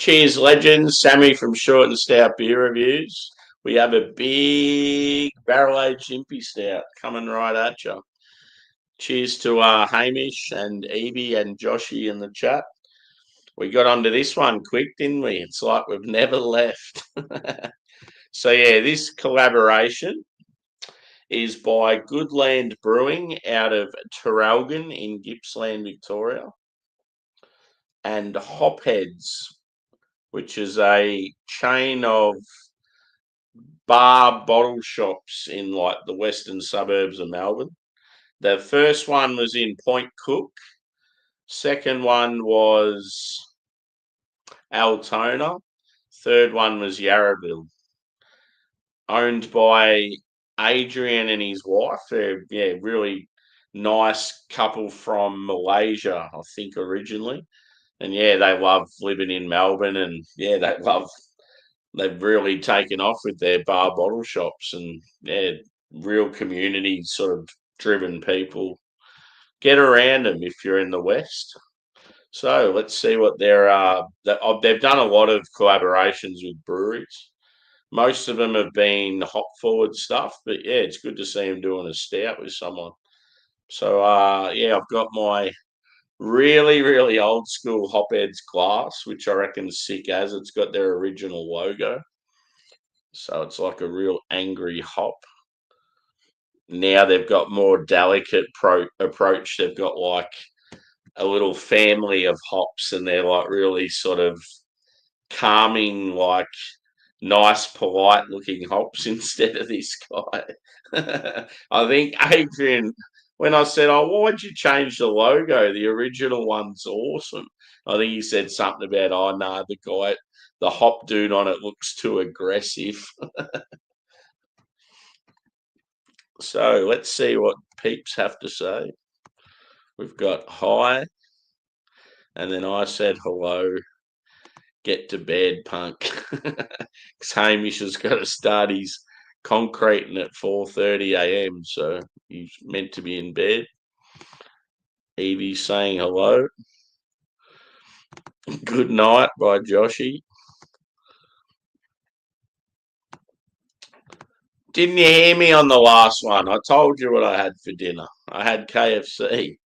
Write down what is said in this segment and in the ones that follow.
Cheers, legends. Sammy from Short and Stout Beer Reviews. We have a big barrel-aged Impy Stout coming right at you. Cheers to Hamish and Evie and Joshy in the chat. We got onto this one quick, didn't we? It's like we've never left. So, yeah, this collaboration is by Goodland Brewing out of Traralgon in Gippsland, Victoria, and Hopheads, which is a chain of bar bottle shops in like the western suburbs of Melbourne. The first one was in Point Cook. Second one was Altona. Third one was Yarraville. Owned by Adrian and his wife. They're really nice couple from Malaysia, I think, originally. And they love living in Melbourne, and they've really taken off with their bar bottle shops, and real community sort of driven people. Get around them if you're in the West. So let's see what they've done a lot of collaborations with breweries. Most of them have been hop forward stuff, but it's good to see them doing a stout with someone. So I've got my really, really old school Hopheads glass, which I reckon is sick as it's got their original logo. So it's like a real angry hop. Now they've got more delicate approach. They've got like a little family of hops, and they're like really sort of calming, like nice, polite looking hops instead of this guy. I think Adrian, when I said, "Oh, why'd you change the logo? The original one's awesome." I think he said something about, "Oh, no, the hop dude on it looks too aggressive." So let's see what peeps have to say. We've got hi, and then I said hello. Get to bed, punk. Because Hamish has got to start his concreting at 4:30 a.m, so he's meant to be in bed. Evie's saying hello. Good night by Joshy. Didn't you hear me on the last one? I told you what I had for dinner. I had KFC.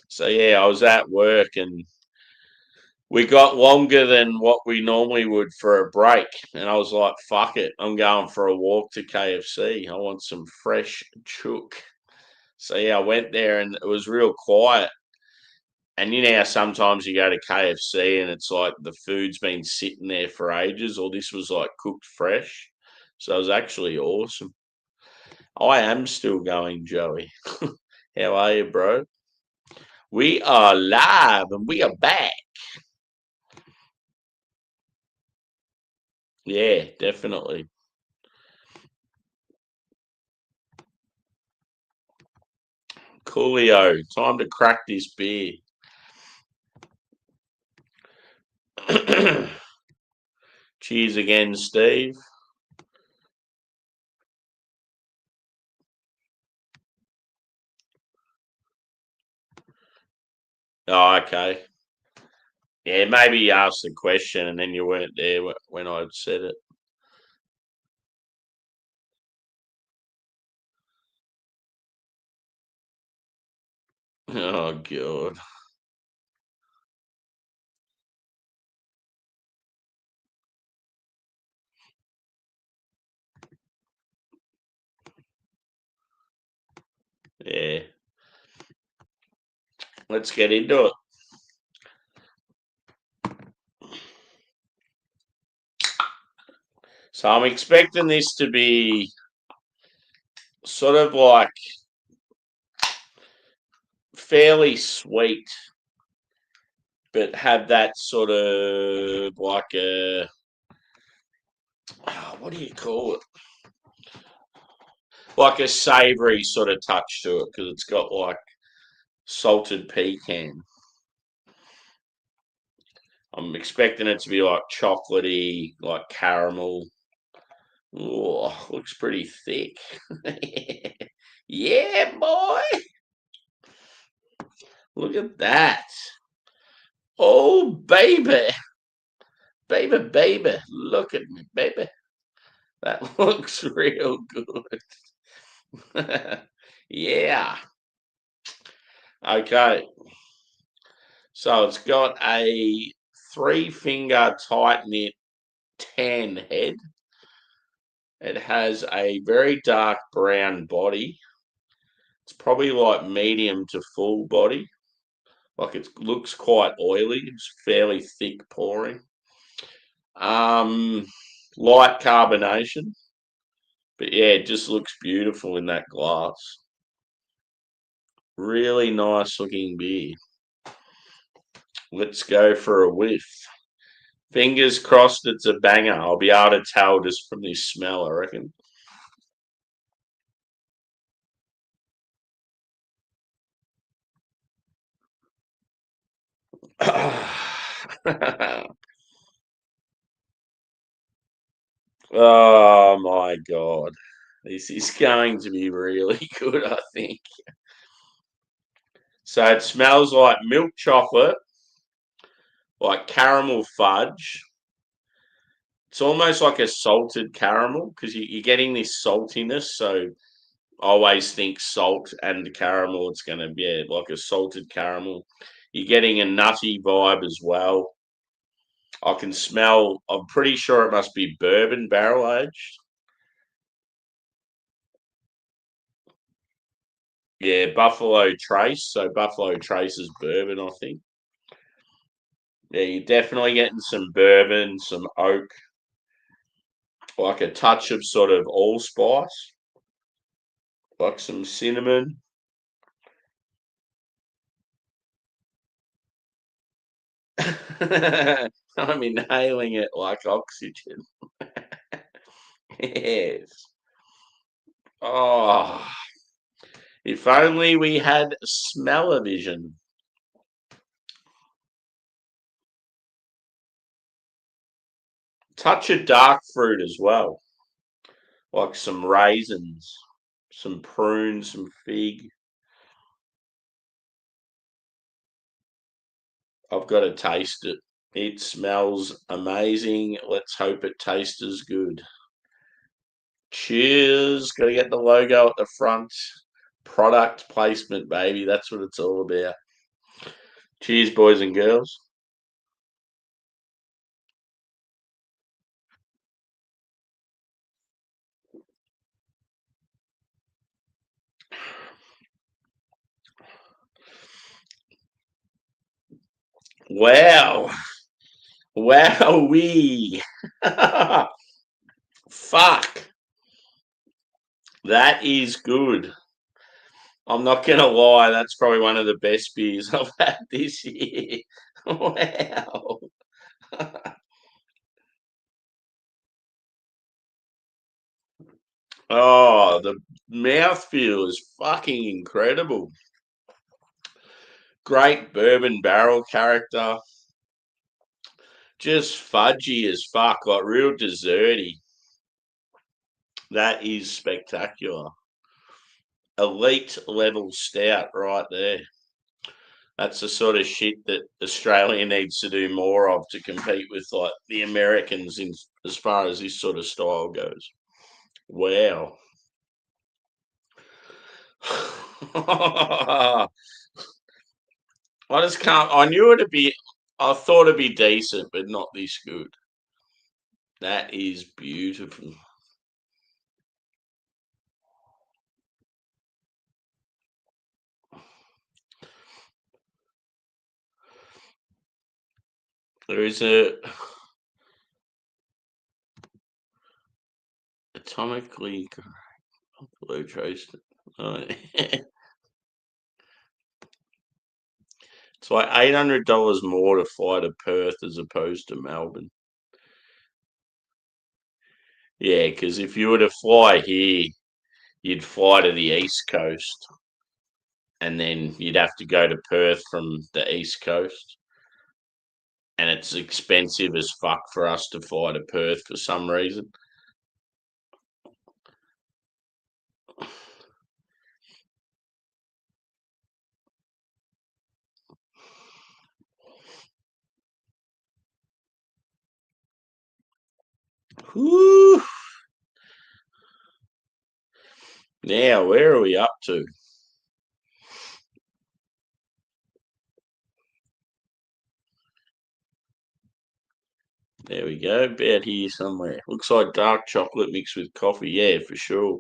So, I was at work and we got longer than what we normally would for a break. And I was like, fuck it. I'm going for a walk to KFC. I want some fresh chook. So, I went there and it was real quiet. And you know how sometimes you go to KFC and it's like the food's been sitting there for ages, or this was like cooked fresh. So it was actually awesome. I am still going, Joey. How are you, bro? We are live and we are back. Yeah, definitely. Coolio, time to crack this beer. Cheers again, Steve. Oh, okay. Yeah, maybe you asked the question and then you weren't there when I said it. Oh, God. Yeah. Let's get into it. So I'm expecting this to be sort of like fairly sweet, but have that sort of like what do you call it? Like a savoury sort of touch to it because it's got like salted pecan. I'm expecting it to be like chocolatey, like caramel. Oh, looks pretty thick. Yeah, boy. Look at that. Oh, baby. Baby, baby, look at me, baby. That looks real good. Yeah. Okay. So it's got a 3-finger tight knit tan head. It has a very dark brown body. It's probably like medium to full body. Like it looks quite oily. It's fairly thick pouring. Light carbonation. But yeah, it just looks beautiful in that glass. Really nice looking beer. Let's go for a whiff. Fingers crossed it's a banger. I'll be able to tell just from this smell, I reckon. Oh my God. This is going to be really good, I think. So it smells like milk chocolate, like caramel fudge. It's almost like a salted caramel because you're getting this saltiness. So I always think salt and caramel, it's going to be like a salted caramel. You're getting a nutty vibe as well. I can smell, I'm pretty sure it must be bourbon barrel aged. Yeah, Buffalo Trace. So Buffalo Trace is bourbon, I think. Yeah, you're definitely getting some bourbon, some oak, like a touch of sort of allspice, like some cinnamon. I'm inhaling it like oxygen. Yes. Oh, if only we had smell-o-vision. Touch of dark fruit as well, like some raisins, some prunes, some fig. I've got to taste it. It smells amazing. Let's hope it tastes as good. Cheers. Got to get the logo at the front. Product placement, baby. That's what it's all about. Cheers, boys and girls. Wow. Wow, we. Fuck. That is good. I'm not going to lie. That's probably one of the best beers I've had this year. Wow. Oh, the mouthfeel is fucking incredible. Great bourbon barrel character. Just fudgy as fuck, like real desserty. That is spectacular. Elite level stout right there. That's the sort of shit that Australia needs to do more of to compete with like the Americans in as far as this sort of style goes. Wow. I just can't. I knew it'd be. I thought it'd be decent, but not this good. That is beautiful. There is a atomically blue trace. It's like $800 more to fly to Perth as opposed to Melbourne. Yeah, because if you were to fly here, you'd fly to the east coast, and then you'd have to go to Perth from the east coast, and it's expensive as fuck for us to fly to Perth for some reason. Whew. Now, where are we up to? There we go, about here somewhere. Looks like dark chocolate mixed with coffee. Yeah, for sure.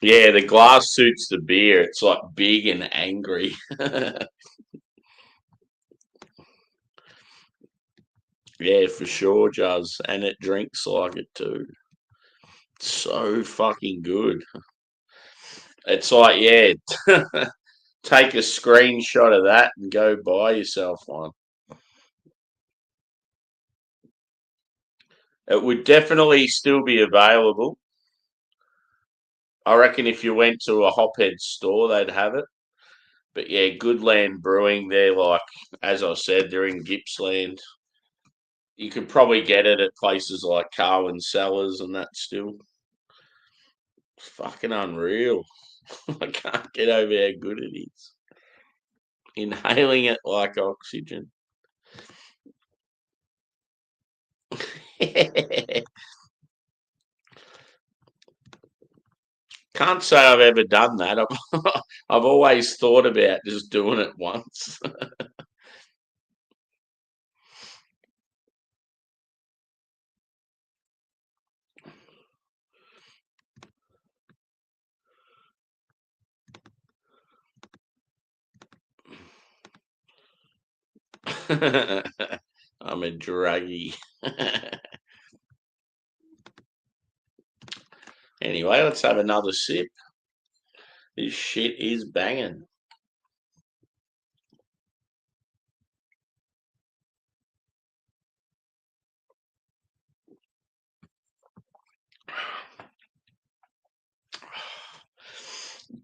Yeah, the glass suits the beer. It's like big and angry. Yeah, for sure, Juz. And it drinks like it too. So fucking good. It's like, yeah, take a screenshot of that and go buy yourself one. It would definitely still be available. I reckon if you went to a Hophead store, they'd have it. But yeah, Goodland Brewing, they're like, as I said, they're in Gippsland. You could probably get it at places like Carwin Cellars and that still. Fucking unreal. I can't get over how good it is. Inhaling it like oxygen. Can't say I've ever done that. I've always thought about just doing it once. I'm a druggie. Anyway, let's have another sip. This shit is banging.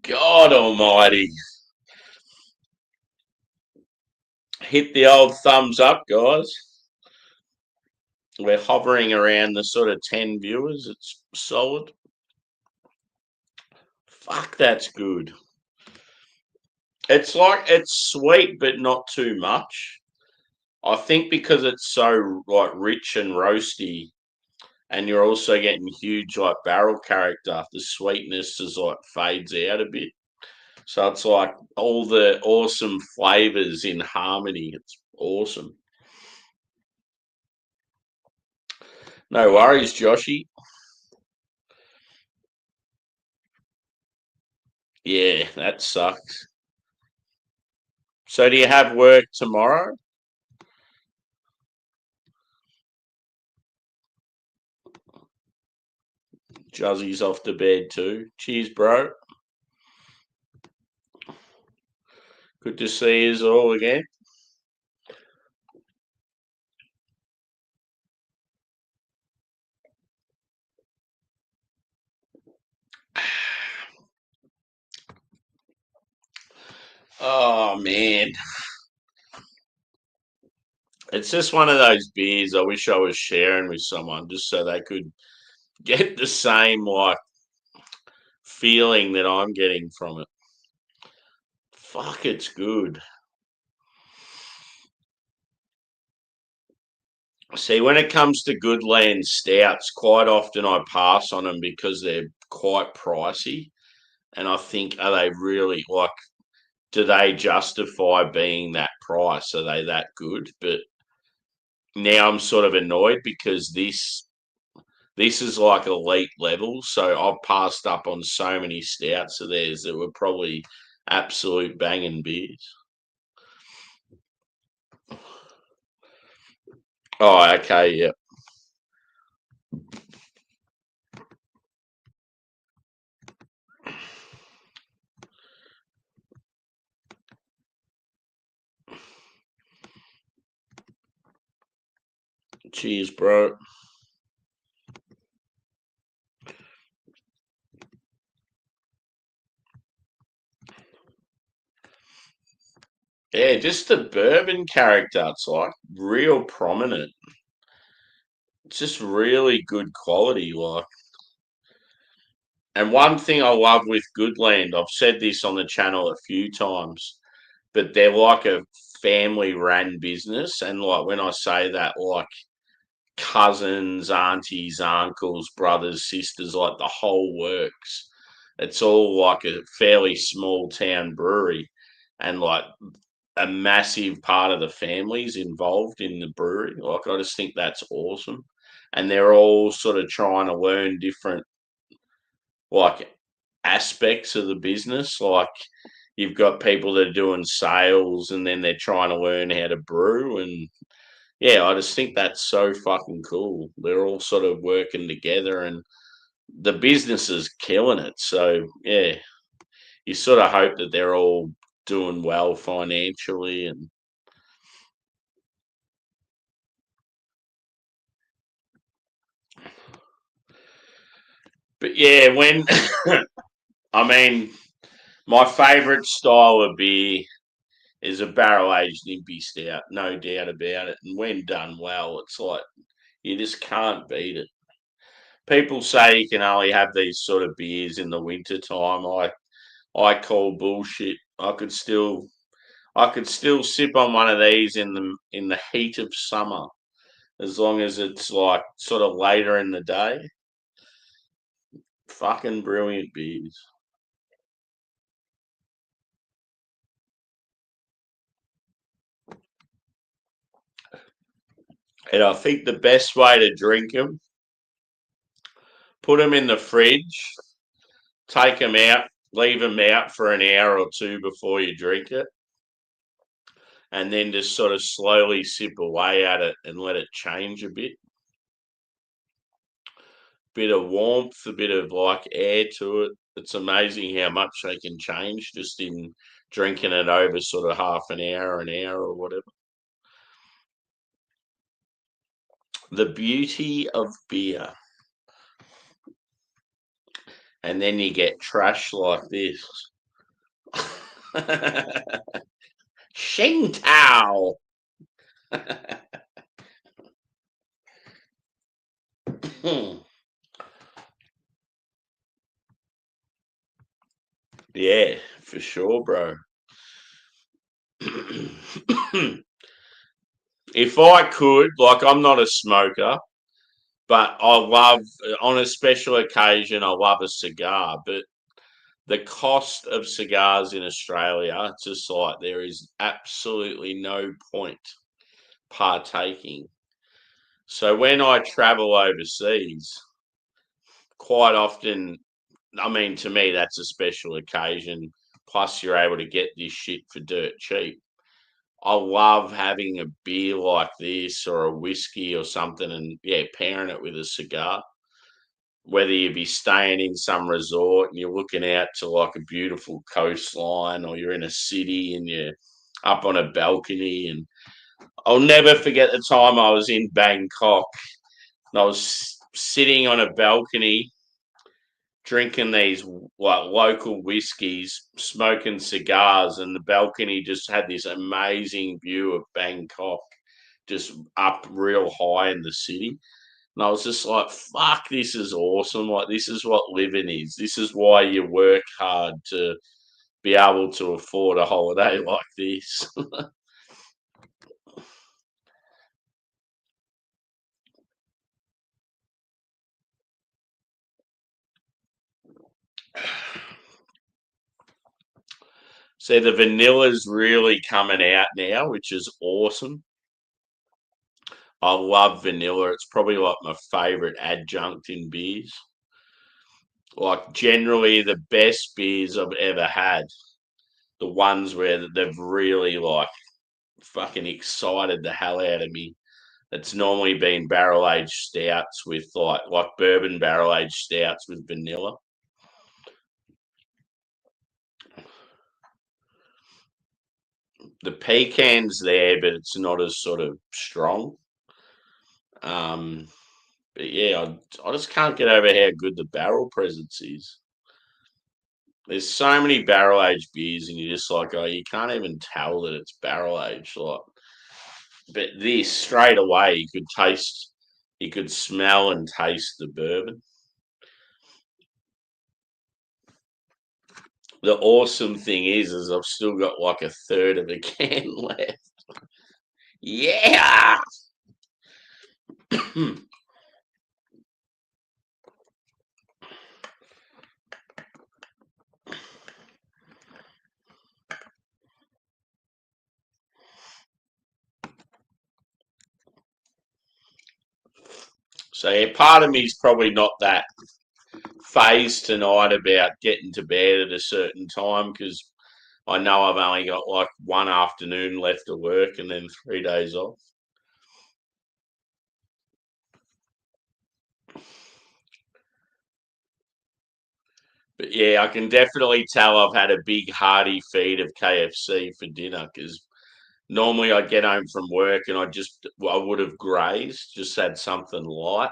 God almighty. Hit the old thumbs up, guys. We're hovering around the sort of 10 viewers. It's solid. Fuck, that's good. It's like it's sweet, but not too much. I think because it's so like rich and roasty, and you're also getting huge like barrel character, the sweetness is like fades out a bit. So it's like all the awesome flavors in harmony. It's awesome. No worries, Joshy. Yeah, that sucks. So do you have work tomorrow? Juzzy's off to bed too. Cheers, bro. Good to see you all again. Oh man, it's just one of those beers I wish I was sharing with someone just so they could get the same like feeling that I'm getting from it. Fuck, it's good. See, when it comes to good land stouts, quite often I pass on them because they're quite pricey. And I think, are they really like, do they justify being that price? Are they that good? But now I'm sort of annoyed because this is like elite level. So I've passed up on so many stouts of theirs that were probably absolute banging beers. Oh, okay, yeah. Cheers, bro. Yeah, just the bourbon character. It's like real prominent. It's just really good quality. Like, and one thing I love with Goodland, I've said this on the channel a few times, but they're like a family ran business, and like when I say that, like cousins, aunties, uncles, brothers, sisters, like the whole works. It's all like a fairly small town brewery, and like a massive part of the families involved in the brewery. Like I just think that's awesome, and they're all sort of trying to learn different like aspects of the business. Like you've got people that are doing sales, and then they're trying to learn how to brew, and yeah, I just think that's so fucking cool. They're all sort of working together, and the business is killing it. So yeah, you sort of hope that they're all doing well financially, and but yeah, when I mean my favourite style of beer is a barrel aged Impy Stout, no doubt about it. And when done well, it's like you just can't beat it. People say you can only have these sort of beers in the winter time. I call bullshit. I could still sip on one of these in the heat of summer, as long as it's like sort of later in the day. Fucking brilliant beers. And I think the best way to drink them, put them in the fridge, take them out, leave them out for an hour or two before you drink it, and then just sort of slowly sip away at it and let it change a bit. Bit of warmth, a bit of like air to it. It's amazing how much they can change just in drinking it over sort of half an hour or whatever. The beauty of beer. And then you get trash like this. Shing Tao. Yeah, for sure, bro. If I could, like, I'm not a smoker, but I love, on a special occasion, I love a cigar. But the cost of cigars in Australia, it's just like there is absolutely no point partaking. So when I travel overseas, quite often, I mean, to me, that's a special occasion. Plus, you're able to get this shit for dirt cheap. I love having a beer like this or a whiskey or something, and yeah, pairing it with a cigar. Whether you be staying in some resort and you're looking out to like a beautiful coastline, or you're in a city and you're up on a balcony. And I'll never forget the time I was in Bangkok and I was sitting on a balcony drinking these like local whiskies, smoking cigars, and the balcony just had this amazing view of Bangkok, just up real high in the city. And I was just like, fuck, this is awesome. Like, this is what living is. This is why you work hard to be able to afford a holiday like this. So the vanilla's really coming out now, which is awesome. I love vanilla. It's probably like my favorite adjunct in beers. Like generally the best beers I've ever had, the ones where they've really like fucking excited the hell out of me. It's normally been barrel aged stouts with like bourbon barrel aged stouts with vanilla. The pecan's there, but it's not as sort of strong. Um, but yeah, I just can't get over how good the barrel presence is. There's so many barrel aged beers, and you're just like, oh, you can't even tell that it's barrel aged. Like, but this straight away, you could smell and taste the bourbon. The awesome thing is I've still got like a third of a can left. Yeah. So yeah, part of me is probably not that phased tonight about getting to bed at a certain time because I know I've only got like one afternoon left of work and then 3 days off. But yeah, I can definitely tell I've had a big hearty feed of KFC for dinner because normally I'd get home from work and I would have grazed, just had something light,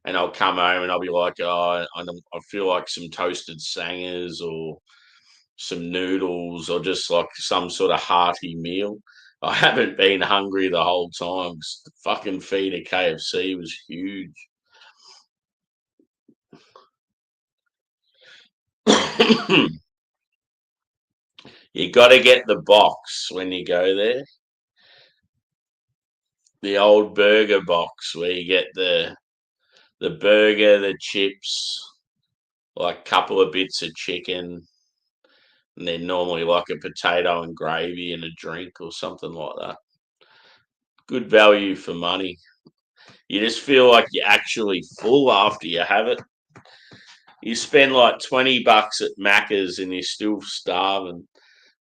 and I'll come home and I'll be like, oh, I feel like some toasted sangers or some noodles or just like some sort of hearty meal. I haven't been hungry the whole time. The fucking feed of KFC was huge. You got to get the box when you go there. The old burger box where you get the burger, the chips, like a couple of bits of chicken, and then normally like a potato and gravy and a drink or something like that. Good value for money. You just feel like you're actually full after you have it. You spend like $20 at Macca's and you're still starving,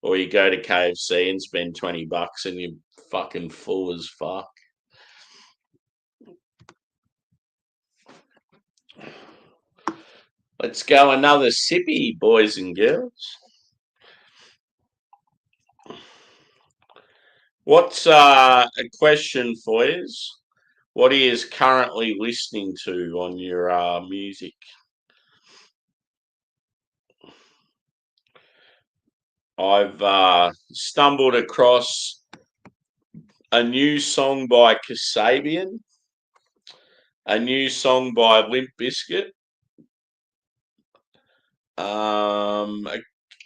or you go to KFC and spend $20 and you're fucking full as fuck. Let's go another sippy, boys and girls. What's a question for you? What are you currently listening to on your music? I've stumbled across a new song by Kasabian, a new song by Limp Bizkit, a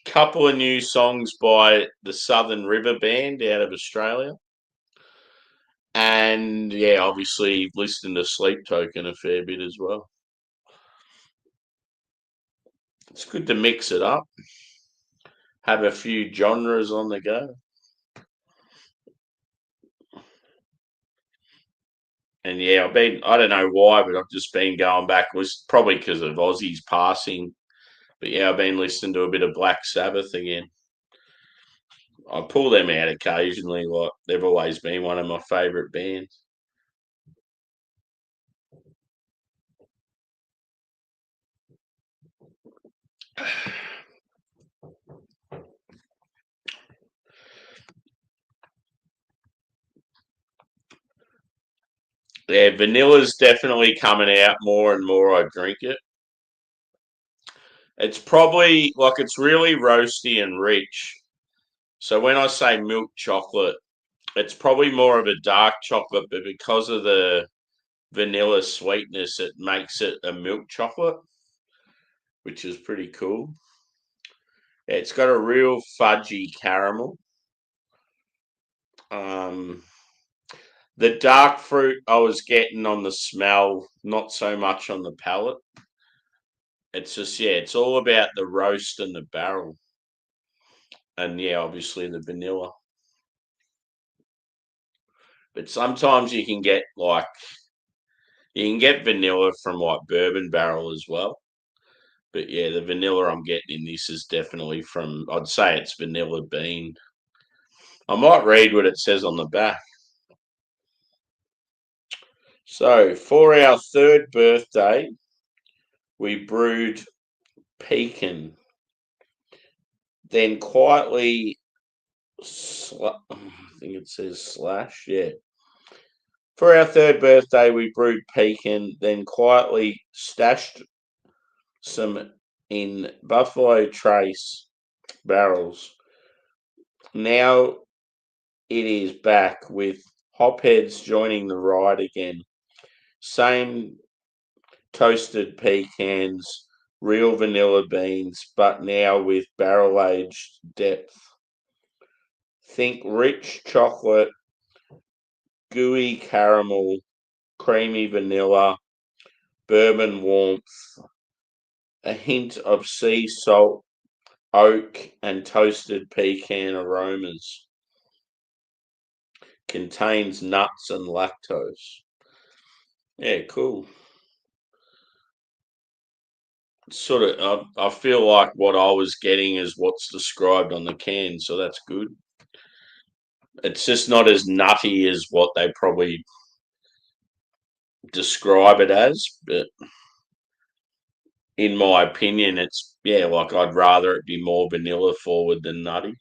couple of new songs by the Southern River Band out of Australia, and yeah, obviously listening to Sleep Token a fair bit as well. It's good to mix it up, have a few genres on the go. And yeah, I don't know why, but I've just been going back. It was probably because of Ozzy's passing. But yeah, I've been listening to a bit of Black Sabbath again. I pull them out occasionally. Like they've always been one of my favourite bands. Yeah, vanilla's definitely coming out more and more. I drink it. It's probably like it's really roasty and rich. So when I say milk chocolate, it's probably more of a dark chocolate, but because of the vanilla sweetness, it makes it a milk chocolate, which is pretty cool. Yeah, it's got a real fudgy caramel. Um, the dark fruit I was getting on the smell, not so much on the palate. It's just yeah, it's all about the roast and the barrel, and yeah, obviously the vanilla. But sometimes you can get vanilla from like bourbon barrel as well. But yeah, the vanilla I'm getting in this is definitely from. I'd say it's vanilla bean. I might read what it says on the back. So for our third birthday, we brewed Pecan, then quietly, I think it says slash, yeah. For our third birthday, we brewed Pecan, then quietly stashed some in Buffalo Trace barrels. Now it is back with Hopheads joining the ride again. Same toasted pecans, real vanilla beans, but now with barrel aged depth. Think rich chocolate gooey caramel, creamy vanilla, bourbon warmth, a hint of sea salt, oak, and toasted pecan aromas. Contains nuts and lactose. Yeah, cool. Sort of, I feel like what I was getting is what's described on the can, so that's good. It's just not as nutty as what they probably describe it as, but in my opinion, it's like I'd rather it be more vanilla forward than nutty.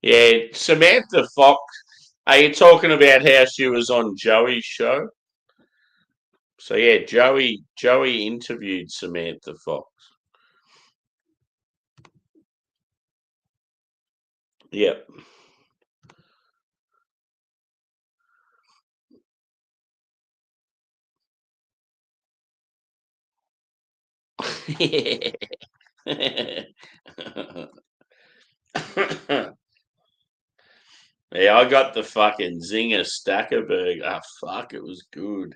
Yeah, Samantha Fox. Are you talking about how she was on Joey's show? So yeah, Joey interviewed Samantha Fox. Yep. Yeah, I got the fucking Zinger Stackerberg. Ah, fuck, it was good.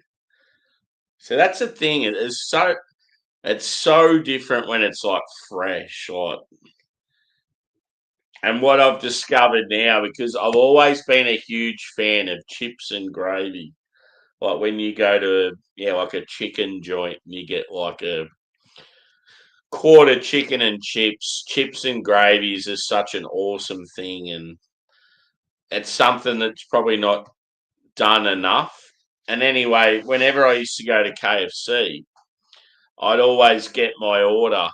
So that's the thing. It's so different when it's like fresh, like. And what I've discovered now, because I've always been a huge fan of chips and gravy. Like when you go to like a chicken joint and you get like a quarter chicken and chips and gravies is such an awesome thing, and it's something that's probably not done enough. And anyway, whenever I used to go to KFC, I'd always get my order,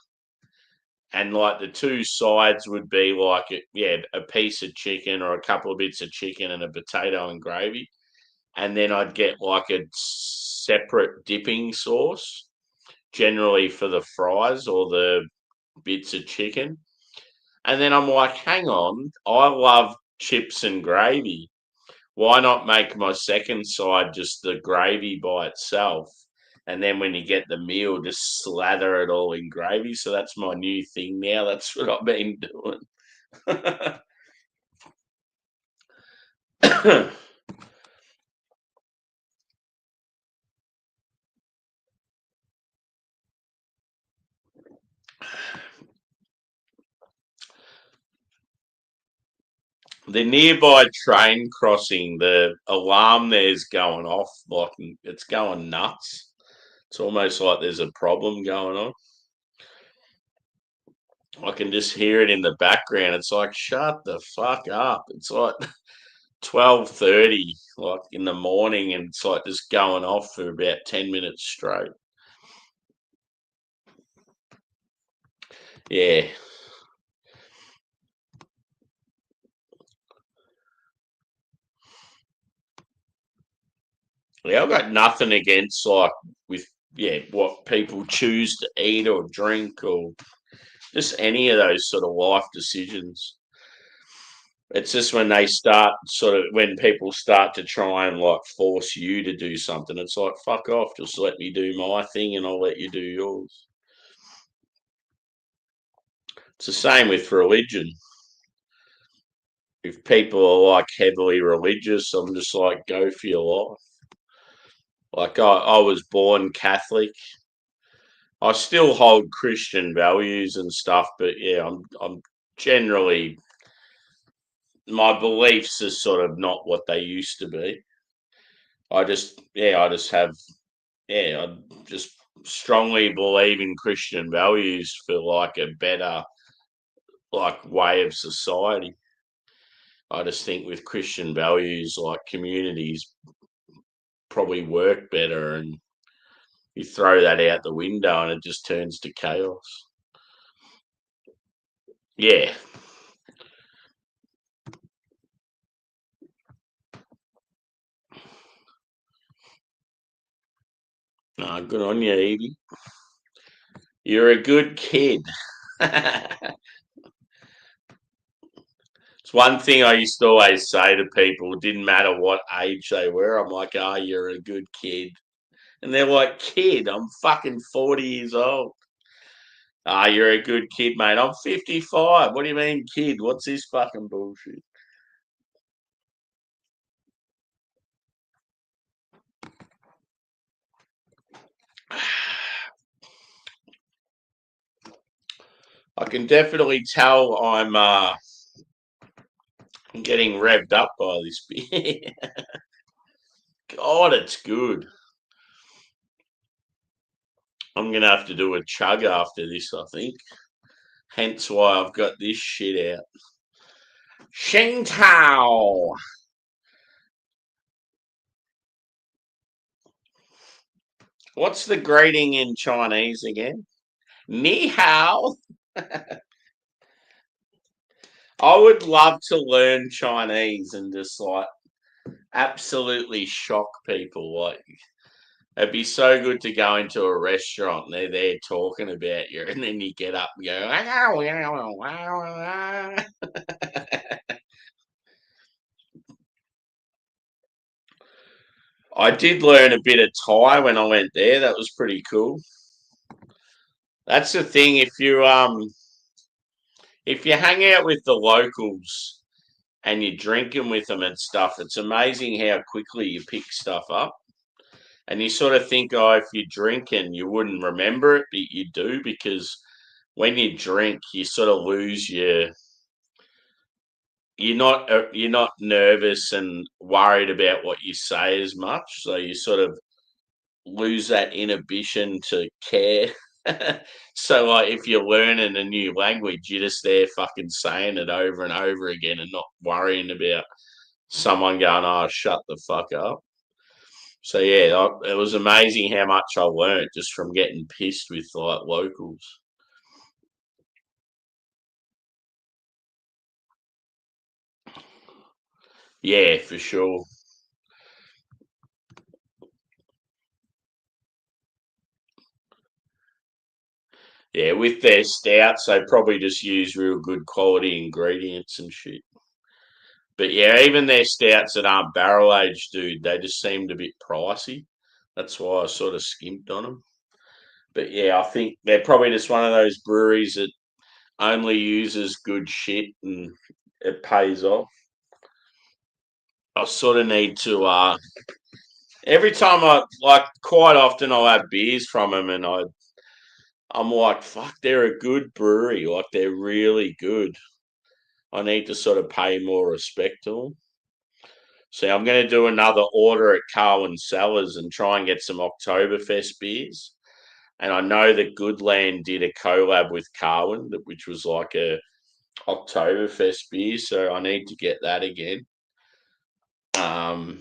and like the two sides would be like a piece of chicken or a couple of bits of chicken and a potato and gravy, and then I'd get like a separate dipping sauce, generally for the fries or the bits of chicken. And then I'm like, hang on, I love chips and gravy. Why not make my second side just the gravy by itself? And then when you get the meal, just slather it all in gravy. So that's my new thing now. That's what I've been doing. The nearby train crossing, the alarm there's going off, like it's going nuts. It's almost like there's a problem going on. I can just hear it in the background. It's like, shut the fuck up. It's like 12:30, like in the morning, and it's like just going off for about 10 minutes straight. Yeah. Yeah, I've got nothing against like with what people choose to eat or drink or just any of those sort of life decisions. It's just when they start sort of when people start to try and like force you to do something, it's like fuck off, just let me do my thing and I'll let you do yours. It's the same with religion. If people are like heavily religious, I'm just like go for your life. Like I was born Catholic. I still hold Christian values and stuff, but yeah, I'm generally my beliefs are sort of not what they used to be. I just have I just strongly believe in Christian values for like a better like way of society. I just think with Christian values, like communities probably work better, and you throw that out the window and it just turns to chaos. Yeah. No, good on you, Evie. You're a good kid. It's one thing I used to always say to people, it didn't matter what age they were. I'm like, oh, you're a good kid. And they're like, kid, I'm fucking 40 years old. Ah, you're a good kid, mate. I'm 55. What do you mean, kid? What's this fucking bullshit? I can definitely tell I'm getting revved up by this beer. God, it's good. I'm gonna have to do a chug after this, I think. Hence why I've got this shit out. Shing Tao. What's the greeting in Chinese again? Ni hao. I would love to learn Chinese and just like absolutely shock people. Like it'd be so good to go into a restaurant and they're there talking about you, and then you get up and go. I did learn a bit of Thai when I went there. That was pretty cool. That's the thing. If you hang out with the locals and you're drinking with them and stuff, it's amazing how quickly you pick stuff up. And you sort of think, oh, if you're drinking, you wouldn't remember it, but you do because when you drink, you sort of lose your. You're not nervous and worried about what you say as much, so you sort of lose that inhibition to care. So, like, if you're learning a new language, you're just there fucking saying it over and over again and not worrying about someone going, oh, shut the fuck up. So, yeah, it was amazing how much I learnt just from getting pissed with, like, locals. Yeah, for sure. Yeah, with their stouts, they probably just use real good quality ingredients and shit. But yeah, even their stouts that aren't barrel aged, dude, they just seemed a bit pricey. That's why I sort of skimped on them. But yeah, I think they're probably just one of those breweries that only uses good shit and it pays off. I sort of need to every time I like quite often I'll have beers from them and I'm like, fuck, they're a good brewery. Like they're really good. I need to sort of pay more respect to them. So I'm going to do another order at Carwin Cellars and try and get some Oktoberfest beers. And I know that Goodland did a collab with Carwin, which was like a Oktoberfest beer. So I need to get that again. Um,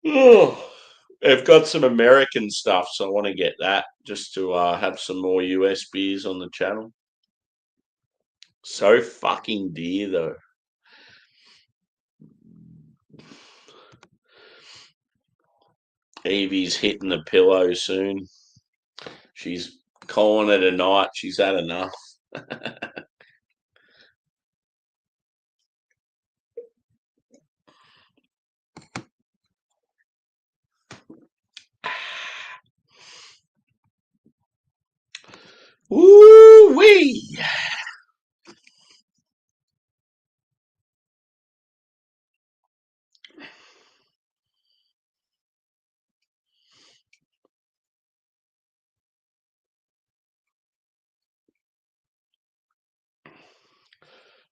they've got some American stuff, so I want to get that just to have some more US beers on the channel. So fucking dear though. Evie's hitting the pillow soon. She's calling it a night. She's had enough. Woo wee!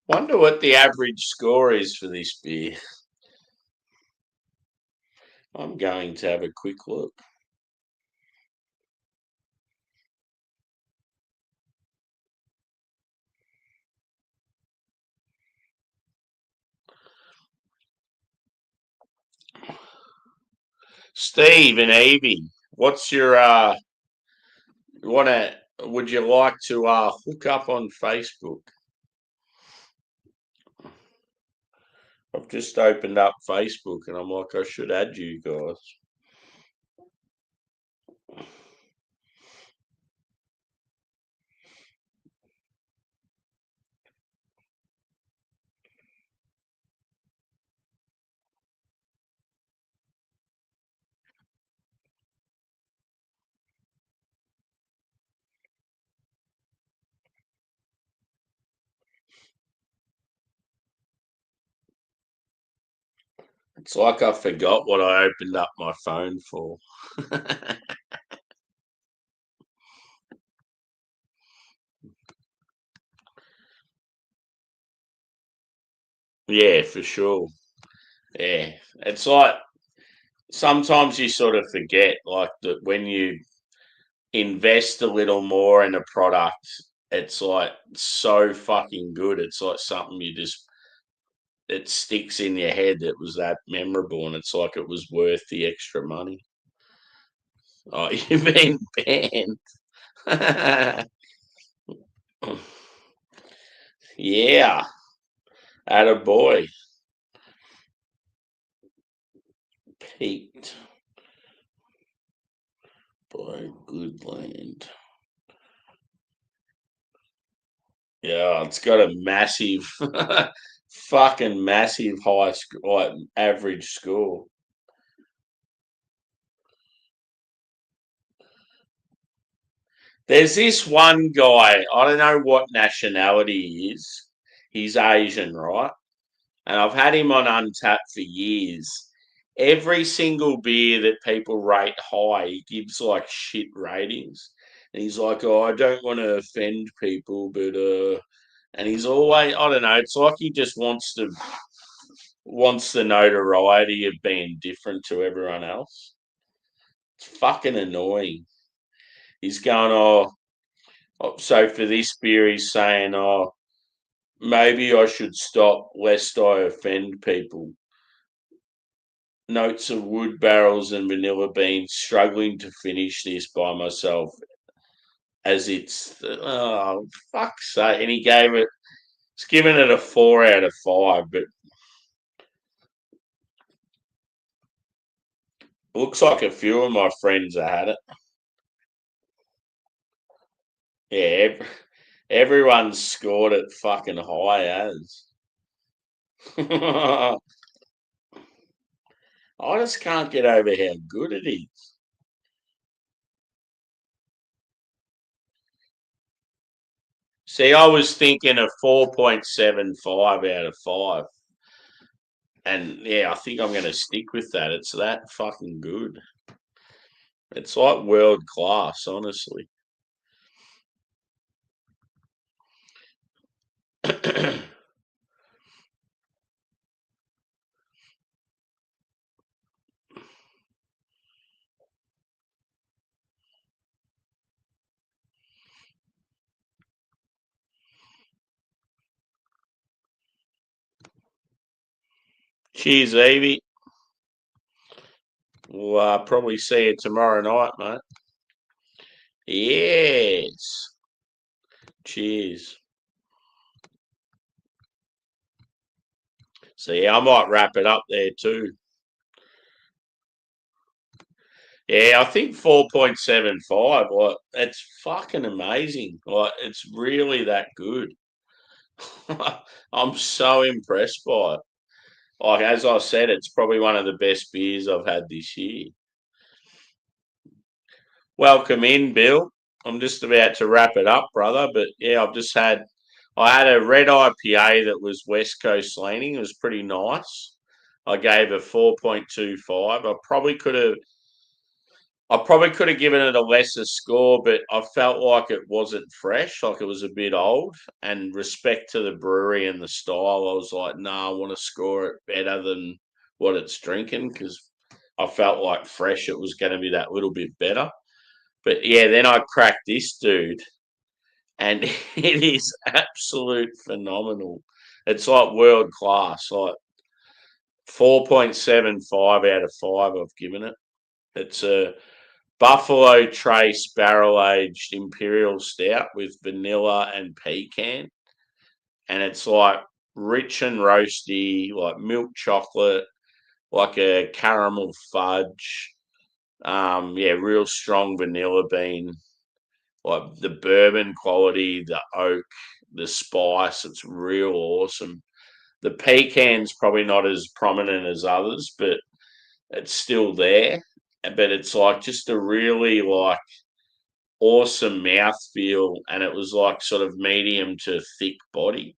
Wonder what the average score is for this beer. I'm going to have a quick look. Steve and Evie, what's your wanna would you like to hook up on Facebook? I've just opened up Facebook and I'm like, I should add you guys. It's like I forgot what I opened up my phone for. Yeah, for sure. Yeah. It's like sometimes you sort of forget, like, that when you invest a little more in a product, it's like so fucking good. It's like something it sticks in your head. It was that memorable, and it's like it was worth the extra money. Oh, you've been banned. Yeah, a boy. Peaked by good land. Yeah, it's got a massive, fucking massive high score, like average score. There's this one guy, I don't know what nationality he is. He's Asian, right? And I've had him on Untapped for years. Every single beer that people rate high, he gives like shit ratings. And he's like, "Oh, I don't want to offend people, but and he's always, I don't know, it's like he just wants the notoriety of being different to everyone else. It's fucking annoying. He's going, so for this beer, he's saying, oh, maybe I should stop lest I offend people. Notes of wood barrels and vanilla beans, struggling to finish this by myself as oh, fuck's sake. And it's given it a 4 out of 5, but looks like a few of my friends have had it. Yeah, everyone's scored it fucking high as. I just can't get over how good it is. See, I was thinking a 4.75 out of 5. And yeah, I think I'm going to stick with that. It's that fucking good. It's like world class, honestly. Cheers, Evie. We'll probably see you tomorrow night, mate. Yes. Cheers. So yeah, I might wrap it up there too. Yeah, I think 4.75. Like, it's fucking amazing. Like, it's really that good. I'm so impressed by it. Like, as I said, it's probably one of the best beers I've had this year. Welcome in, Bill. I'm just about to wrap it up, brother. But yeah, I had a red IPA that was West Coast leaning. It was pretty nice. I gave a 4.25. I probably could have given it a lesser score, but I felt like it wasn't fresh, like it was a bit old. And respect to the brewery and the style, I was like, nah, I want to score it better than what it's drinking because I felt like fresh it was going to be that little bit better. But yeah, then I cracked this dude, and it is absolute phenomenal. It's like world class, like 4.75 out of 5. I've given it. It's a Buffalo Trace barrel aged Imperial Stout with vanilla and pecan, and it's like rich and roasty, like milk chocolate, like a caramel fudge. Yeah, real strong vanilla bean, like the bourbon quality, the oak, the spice. It's real awesome. The pecan's probably not as prominent as others, but it's still there. But it's like just a really like awesome mouthfeel, and it was like sort of medium to thick body.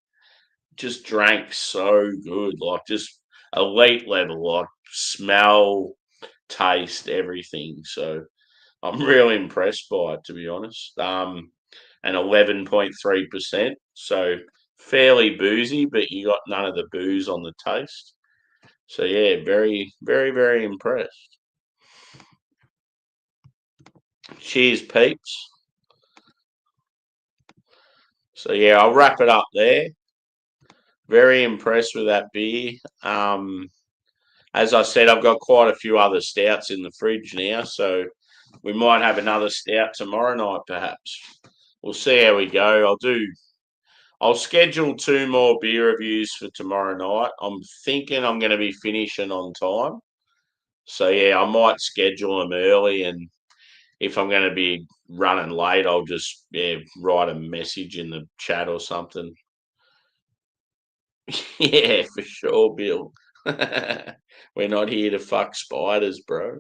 Just drank so good, like just elite level, like smell, taste, everything. So I'm really impressed by it, to be honest. And 11.3%, so fairly boozy, but you got none of the booze on the taste. So yeah, very, very, very impressed. Cheers, peeps. So yeah, I'll wrap it up there. Very impressed with that beer. As I said, I've got quite a few other stouts in the fridge now, so we might have another stout tomorrow night, perhaps. We'll see how we go. I'll schedule 2 more beer reviews for tomorrow night. I'm thinking I'm going to be finishing on time. So yeah, I might schedule them early, and if I'm going to be running late, I'll just write a message in the chat or something. Yeah, for sure, Bill. We're not here to fuck spiders, bro.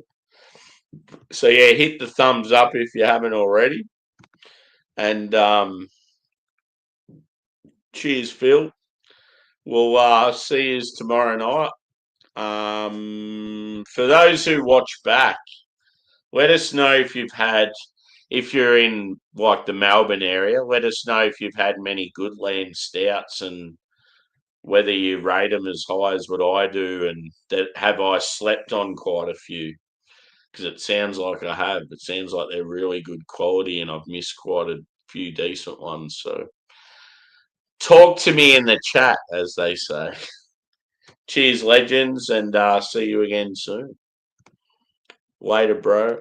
So yeah, hit the thumbs up if you haven't already. And cheers, Phil. We'll see you tomorrow night. For those who watch back, let us know if you're in like the Melbourne area, let us know if you've had many Goodland stouts and whether you rate them as high as what I do, and that have I slept on quite a few, because it sounds like I have. It sounds like they're really good quality, and I've missed quite a few decent ones. So talk to me in the chat, as they say. Cheers, legends, and see you again soon. Later, bro.